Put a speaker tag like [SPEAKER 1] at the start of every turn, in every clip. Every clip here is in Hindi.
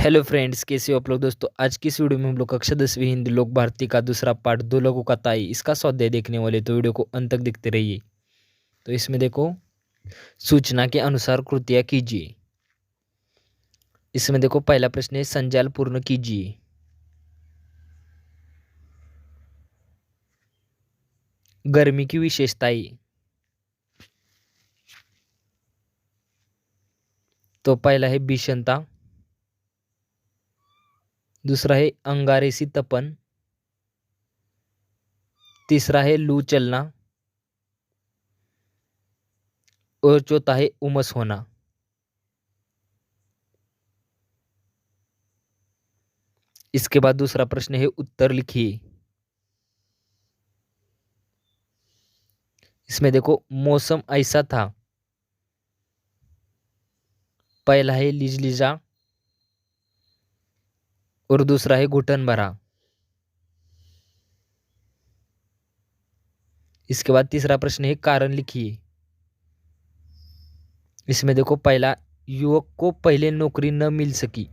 [SPEAKER 1] हेलो फ्रेंड्स, कैसे हो आप लोग। दोस्तों, आज की इस वीडियो में हम लोग कक्षा 10वीं हिंदी लोक भारती का दूसरा पार्ट दो लोगों का ताई इसका स्वाध्याय देखने वाले। तो वीडियो को अंत तक देखते रहिए। तो इसमें देखो, सूचना के अनुसार कृतियाँ कीजिए। इसमें देखो, पहला प्रश्न है संजाल पूर्ण कीजिए। गर्मी की विशेषताएं। तो पहला है भीषणता, दूसरा है अंगारेसी तपन, तीसरा है लू चलना और चौथा है उमस होना। इसके बाद दूसरा प्रश्न है उत्तर लिखिए। इसमें देखो, मौसम ऐसा था। पहला है लिजलिजा और दूसरा है घुटन भरा। इसके बाद तीसरा प्रश्न है कारण लिखिए। इसमें देखो, पहला, युवक को पहले नौकरी न मिल सकी।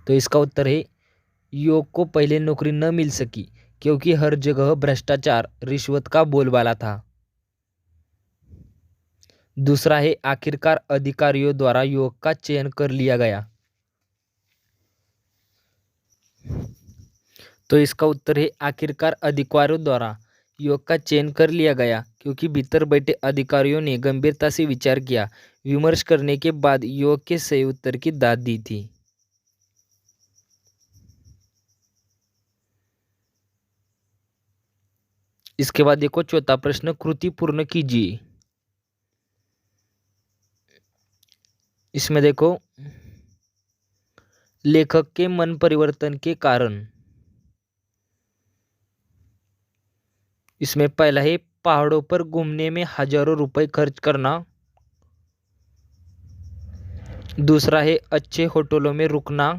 [SPEAKER 1] तो इसका उत्तर है युवक को पहले नौकरी न मिल सकी क्योंकि हर जगह भ्रष्टाचार रिश्वत का बोलबाला था। दूसरा है आखिरकार अधिकारियों द्वारा युवक का चयन कर लिया गया। तो इसका उत्तर है आखिरकार अधिकारियों द्वारा युवक का चयन कर लिया गया क्योंकि भीतर बैठे अधिकारियों ने गंभीरता से विचार किया, विमर्श करने के बाद युवक के सही उत्तर की दाद दी थी। इसके बाद देखो, चौथा प्रश्न कृति पूर्ण कीजिए। इसमें देखो, लेखक के मन परिवर्तन के कारण। इसमें पहला है पहाड़ों पर घूमने में हजारों रुपए खर्च करना, दूसरा है अच्छे होटलों में रुकना,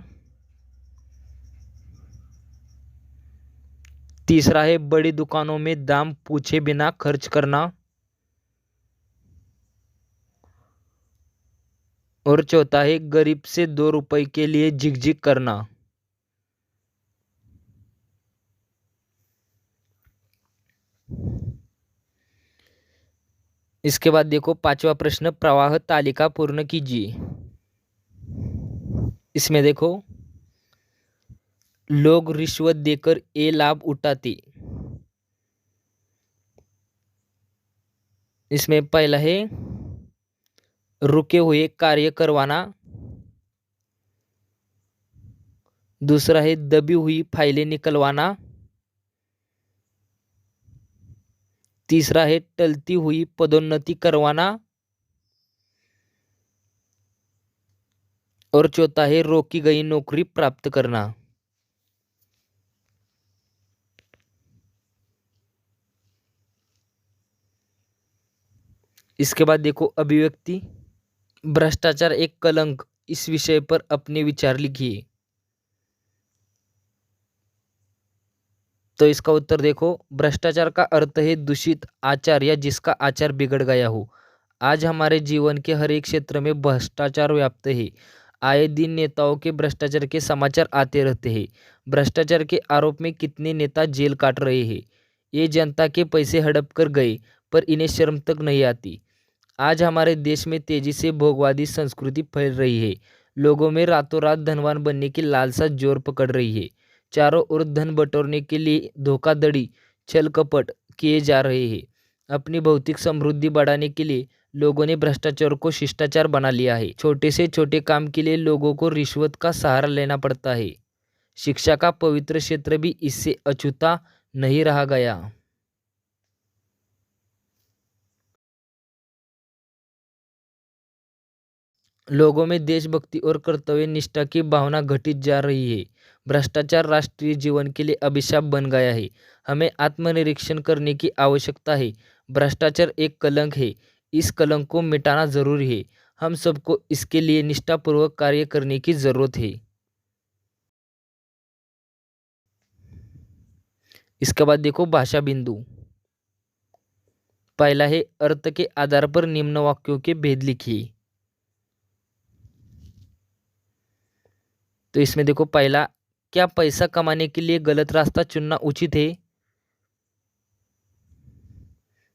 [SPEAKER 1] तीसरा है बड़ी दुकानों में दाम पूछे बिना खर्च करना और चौथा है गरीब से 2 रुपए के लिए झिकझिक करना। इसके बाद देखो, पांचवा प्रश्न प्रवाह तालिका पूर्ण कीजिए। इसमें देखो, लोग रिश्वत देकर ये लाभ उठाते। इसमें पहला है रुके हुए कार्य करवाना, दूसरा है दबी हुई फाइलें निकलवाना, तीसरा है टलती हुई पदोन्नति करवाना और चौथा है रोकी गई नौकरी प्राप्त करना। इसके बाद देखो, अभिव्यक्ति भ्रष्टाचार एक कलंक, इस विषय पर अपने विचार लिखिए। तो इसका उत्तर देखो, भ्रष्टाचार का अर्थ है दूषित आचार या जिसका आचार बिगड़ गया हो। आज हमारे जीवन के हर एक क्षेत्र में भ्रष्टाचार व्याप्त है। आए दिन नेताओं के भ्रष्टाचार के समाचार आते रहते हैं। भ्रष्टाचार के आरोप में कितने नेता जेल काट रहे हैं। ये जनता के पैसे हड़प कर गए पर इन्हें शर्म तक नहीं आती। आज हमारे देश में तेजी से भोगवादी संस्कृति फैल रही है। लोगों में रातों रात धनवान बनने की लालसा जोर पकड़ रही है। चारों ओर धन बटोरने के लिए धोखाधड़ी, छल कपट किए जा रहे हैं। अपनी भौतिक समृद्धि बढ़ाने के लिए लोगों ने भ्रष्टाचार को शिष्टाचार बना लिया है। छोटे से छोटे काम के लिए लोगों को रिश्वत का सहारा लेना पड़ता है। शिक्षा का पवित्र क्षेत्र भी इससे अछूता नहीं रहा गया। लोगों में देशभक्ति और कर्तव्य निष्ठा की भावना घटित जा रही है। भ्रष्टाचार राष्ट्रीय जीवन के लिए अभिशाप बन गया है। हमें आत्मनिरीक्षण करने की आवश्यकता है। भ्रष्टाचार एक कलंक है। इस कलंक को मिटाना जरूरी है। हम सबको इसके लिए निष्ठापूर्वक कार्य करने की जरूरत है। इसके बाद देखो, भाषा बिंदु। पहला है अर्थ के आधार पर निम्न वाक्यों के भेद लिखिए। तो इसमें देखो पहला, क्या पैसा कमाने के लिए गलत रास्ता चुनना उचित है?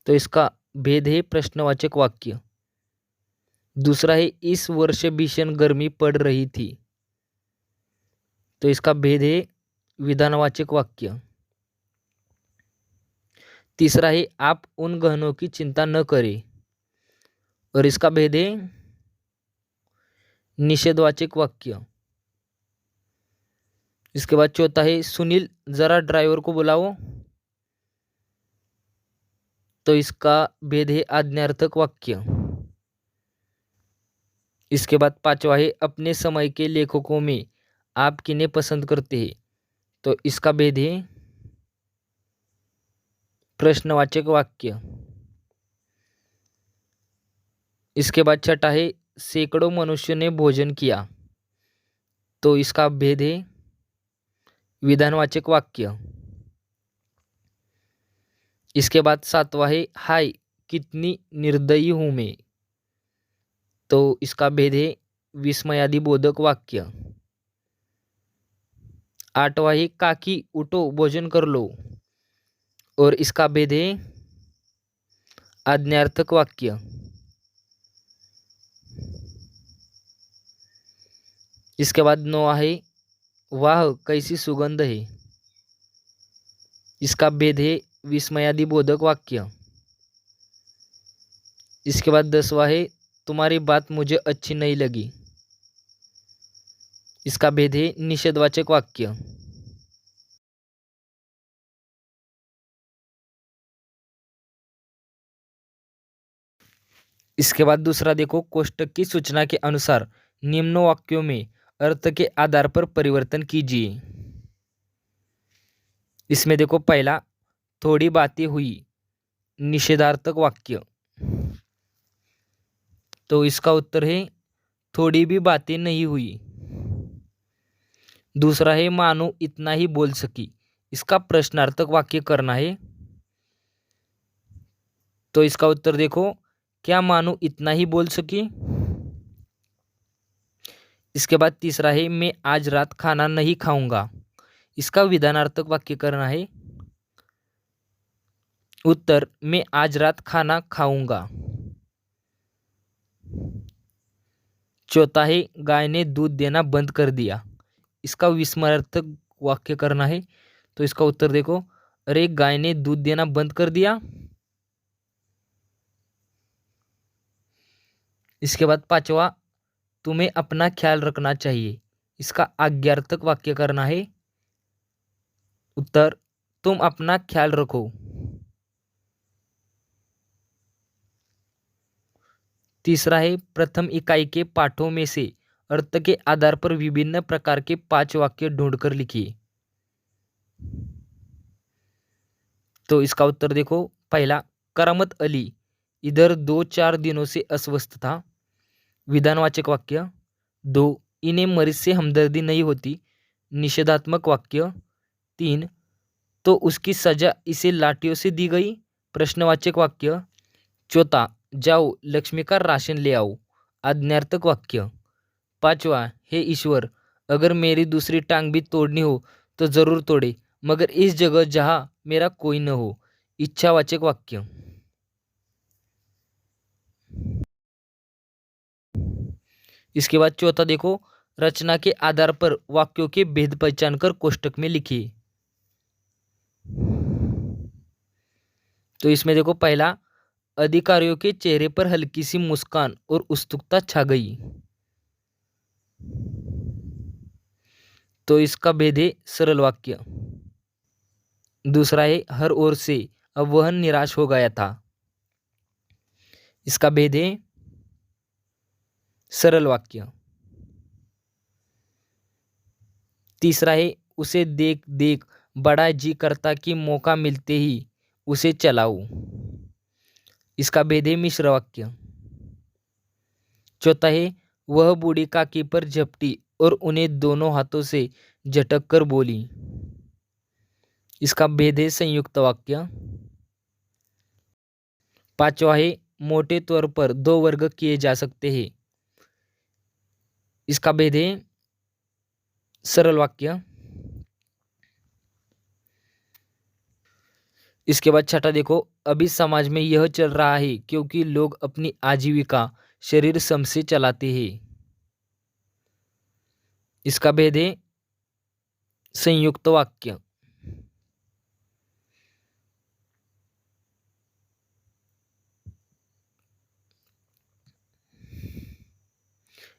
[SPEAKER 1] तो इसका भेद है प्रश्नवाचक वाक्य। दूसरा है, इस वर्ष भीषण गर्मी पड़ रही थी। तो इसका भेद है विधानवाचक वाक्य। तीसरा है, आप उन गहनों की चिंता न करें, और इसका भेद है निषेधवाचक वाक्य। इसके बाद चौथा है, सुनील जरा ड्राइवर को बुलाओ। तो इसका भेद है आज्ञार्थक वाक्य। इसके बाद पांचवा है, अपने समय के लेखकों में आप किन्हें पसंद करते हैं। तो इसका भेद है प्रश्नवाचक वाक्य। इसके बाद छठा है, सैकड़ों मनुष्य ने भोजन किया। तो इसका भेद है विधानवाचक वाक्य। इसके बाद सातवां है, हाय कितनी निर्दयी हूं मैं। तो इसका भेद है विस्मयादिबोधक वाक्य। आठवां है, काकी उठो भोजन कर लो, और इसका भेद है आज्ञार्थक वाक्य। इसके बाद नौवां है, वाह कैसी सुगंध है। इसका भेद है विस्मयादिबोधक वाक्य। इसके बाद 10वां है, तुम्हारी बात मुझे अच्छी नहीं लगी। इसका भेद है निषेधवाचक वाक्य। इसके बाद दूसरा देखो, कोष्टक की सूचना के अनुसार निम्न वाक्यों में अर्थ के आधार पर परिवर्तन कीजिए। इसमें देखो पहला, थोड़ी बातें हुई, निषेधार्थक वाक्य। तो इसका उत्तर है थोड़ी भी बातें नहीं हुई। दूसरा है, मानो इतना ही बोल सकी। इसका प्रश्नार्थक वाक्य करना है। तो इसका उत्तर देखो, क्या मानो इतना ही बोल सकी। इसके बाद तीसरा है, मैं आज रात खाना नहीं खाऊंगा। इसका विधानार्थक वाक्य करना है। उत्तर, मैं आज रात खाना खाऊंगा। चौथा है, गाय ने दूध देना बंद कर दिया। इसका विस्मयार्थक वाक्य करना है। तो इसका उत्तर देखो, अरे गाय ने दूध देना बंद कर दिया। इसके बाद पांचवा, तुम्हें अपना ख्याल रखना चाहिए। इसका आज्ञार्थक वाक्य करना है। उत्तर, तुम अपना ख्याल रखो। तीसरा है, प्रथम इकाई के पाठों में से अर्थ के आधार पर विभिन्न प्रकार के 5 वाक्य ढूंढकर लिखिए। तो इसका उत्तर देखो, पहला, करामत अली इधर 2-4 दिनों से अस्वस्थ था। विधानवाचक वाक्य। 2, इन्हें मरीज से हमदर्दी नहीं होती। निषेधात्मक वाक्य। 3, तो उसकी सजा इसे लाठियों से दी गई। प्रश्नवाचक वाक्य। चौथा, जाओ लक्ष्मी का राशन ले आओ। आज्ञार्थक वाक्य। पांचवा, हे ईश्वर, अगर मेरी दूसरी टांग भी तोड़नी हो तो जरूर तोड़े, मगर इस जगह जहां मेरा कोई न हो। इच्छावाचक वाक्य। इसके बाद चौथा देखो, रचना के आधार पर वाक्यों के भेद पहचान कर कोष्टक में लिखिए। तो इसमें देखो पहला, अधिकारियों के चेहरे पर हल्की सी मुस्कान और उत्सुकता छा गई। तो इसका भेद है सरल वाक्य। दूसरा है, हर ओर से अब वह निराश हो गया था। इसका भेद है सरल वाक्य। तीसरा है, उसे देख देख बड़ा जी करता कि मौका मिलते ही उसे चलाऊं। इसका भेद है मिश्र वाक्य। चौथा है, वह बूढ़ी काकी पर झपटी और उन्हें दोनों हाथों से झटक कर बोली। इसका भेद है संयुक्त वाक्य। पांचवा है, मोटे तौर पर 2 वर्ग किए जा सकते हैं। इसका भेद है सरल वाक्य। इसके बाद छठा देखो, अभी समाज में यह चल रहा है क्योंकि लोग अपनी आजीविका शरीर श्रम से चलाते हैं। इसका भेद है संयुक्त वाक्य।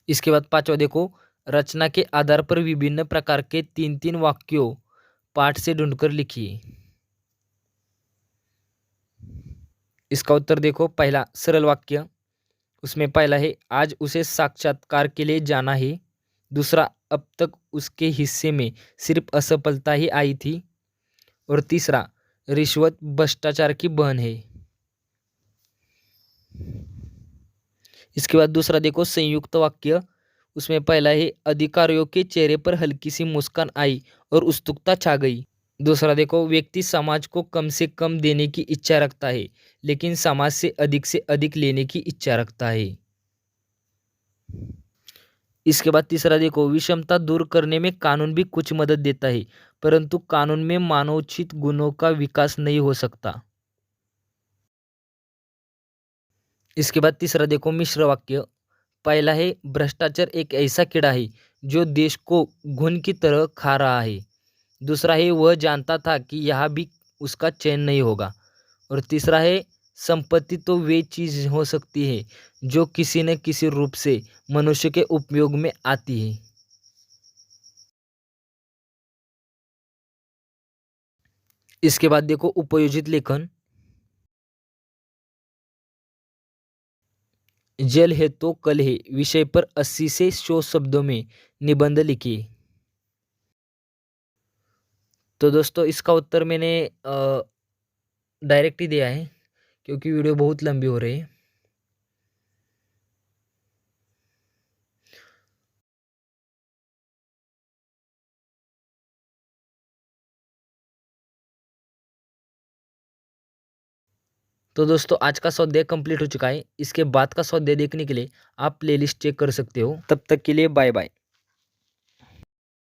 [SPEAKER 1] इसके बाद पांचवा देखो, रचना के आधार पर विभिन्न प्रकार के तीन तीन वाक्यों पाठ से ढूंढकर लिखिए। इसका उत्तर देखो, पहला सरल वाक्य, उसमें पहला है आज उसे साक्षात्कार के लिए जाना है। दूसरा, अब तक उसके हिस्से में सिर्फ असफलता ही आई थी। और तीसरा, रिश्वत भ्रष्टाचार की बहन है। इसके बाद दूसरा देखो संयुक्त वाक्य, उसमें पहला है अधिकारियों के चेहरे पर हल्की सी मुस्कान आई और उत्सुकता छा गई। दूसरा देखो, व्यक्ति समाज को कम से कम देने की इच्छा रखता है लेकिन समाज से अधिक लेने की इच्छा रखता है। इसके बाद तीसरा देखो, विषमता दूर करने में कानून भी कुछ मदद देता है परंतु कानून में मानवोचित गुणों का विकास नहीं हो सकता। इसके बाद तीसरा देखो मिश्र वाक्य, पहला है भ्रष्टाचार एक ऐसा कीड़ा है जो देश को घुन की तरह खा रहा है। दूसरा है वह जानता था कि यहाँ भी उसका चयन नहीं होगा। और तीसरा है संपत्ति तो वे चीज हो सकती है जो किसी न किसी रूप से मनुष्य के उपयोग में आती है। इसके बाद देखो उपयोजित लेखन। जल है तो कल है विषय पर 80 से 100 शब्दों में निबंध लिखिए। तो दोस्तों इसका उत्तर मैंने डायरेक्ट ही दिया है क्योंकि वीडियो बहुत लंबी हो रही है। तो दोस्तों आज का स्वाध्याय कंप्लीट हो चुका है। इसके बाद का स्वाध्याय देखने के लिए आप प्लेलिस्ट चेक कर सकते हो। तब तक के लिए बाय बाय।